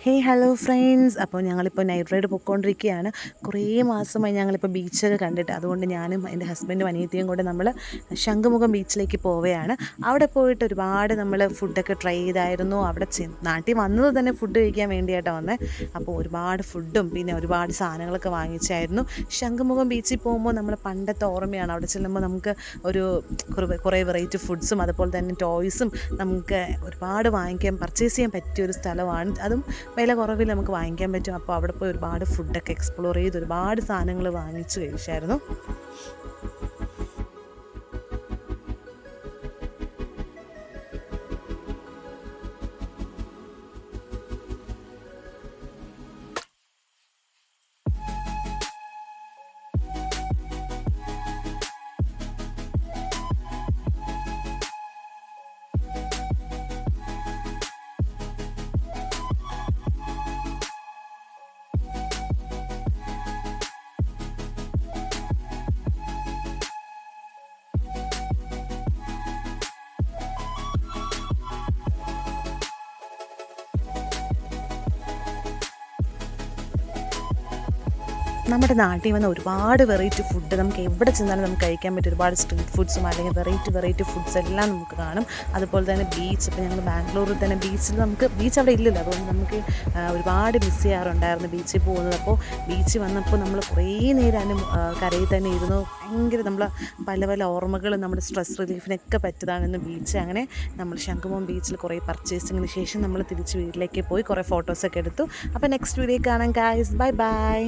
Hello friends. അപ്പോൾ ഞങ്ങളിപ്പോൾ night ride പോയിക്കൊണ്ടിരിക്കുകയാണ്. കുറേ മാസമായി ഞങ്ങളിപ്പോൾ ബീച്ചൊക്കെ കണ്ടിട്ട്, അതുകൊണ്ട് ഞാനും എൻ്റെ ഹസ്ബൻഡും അനിയത്തിയും കൂടെ നമ്മൾ ശംഖുമുഖം ബീച്ചിലേക്ക് പോവുകയാണ്. അവിടെ പോയിട്ട് ഒരുപാട് നമ്മൾ ഫുഡൊക്കെ ട്രൈ ചെയ്തായിരുന്നു. അവിടെ നാട്ടിൽ വന്നത് തന്നെ ഫുഡ് കഴിക്കാൻ വേണ്ടിയിട്ടാണ് വന്നത്. അപ്പോൾ ഒരുപാട് ഫുഡും പിന്നെ ഒരുപാട് സാധനങ്ങളൊക്കെ വാങ്ങിച്ചായിരുന്നു. ശംഖുമുഖം ബീച്ചിൽ പോകുമ്പോൾ നമ്മൾ പണ്ടത്തെ ഓർമ്മയാണ്. അവിടെ ചെല്ലുമ്പോൾ നമുക്ക് ഒരു കുറേ വെറൈറ്റി ഫുഡ്സും അതുപോലെ തന്നെ ടോയ്സും നമുക്ക് ഒരുപാട് പർച്ചേസ് ചെയ്യാൻ പറ്റിയൊരു സ്ഥലമാണ്. അതും വില കുറവിൽ നമുക്ക് വാങ്ങിക്കാൻ പറ്റും. അപ്പോൾ അവിടെ പോയി ഒരുപാട് ഫുഡൊക്കെ എക്സ്പ്ലോർ ചെയ്ത് ഒരുപാട് സാധനങ്ങൾ വാങ്ങിച്ച് കഴിച്ചായിരുന്നു. നമ്മുടെ നാട്ടിൽ വന്ന ഒരുപാട് വെറൈറ്റി ഫുഡ് നമുക്ക് എവിടെ ചെന്നാലും നമുക്ക് കഴിക്കാൻ പറ്റും. ഒരുപാട് സ്ട്രീറ്റ് ഫുഡ്സും അല്ലെങ്കിൽ വെറൈറ്റി ഫുഡ്സ് എല്ലാം നമുക്ക് കാണും. അതുപോലെ തന്നെ ബീച്ച്, ഇപ്പോൾ ഞങ്ങൾ ബാംഗ്ലൂരിൽ തന്നെ ബീച്ച് അവിടെ ഇല്ലല്ലോ, അതുകൊണ്ട് നമുക്ക് ഒരുപാട് മിസ് ചെയ്യാറുണ്ടായിരുന്നു ബീച്ചിൽ പോകുന്നത്. അപ്പോൾ ബീച്ചിൽ വന്നപ്പോൾ നമ്മൾ കുറേ നേരം കരയിൽ തന്നെ ഇരുന്നു. ഭയങ്കര നമ്മൾ പല ഓർമ്മകൾ, നമ്മുടെ സ്ട്രെസ് റിലീഫിനൊക്കെ പറ്റിയതാണെന്ന് ബീച്ച്. അങ്ങനെ നമ്മൾ ശംഖുമുഖം ബീച്ചിൽ കുറേ പർച്ചേസിങ്ങിന് ശേഷം നമ്മൾ തിരിച്ച് വീട്ടിലേക്ക് പോയി കുറേ ഫോട്ടോസൊക്കെ എടുത്തു. അപ്പോൾ നെക്സ്റ്റ് വീഡിയോ കാണാം ഗായ്സ്. ബൈ.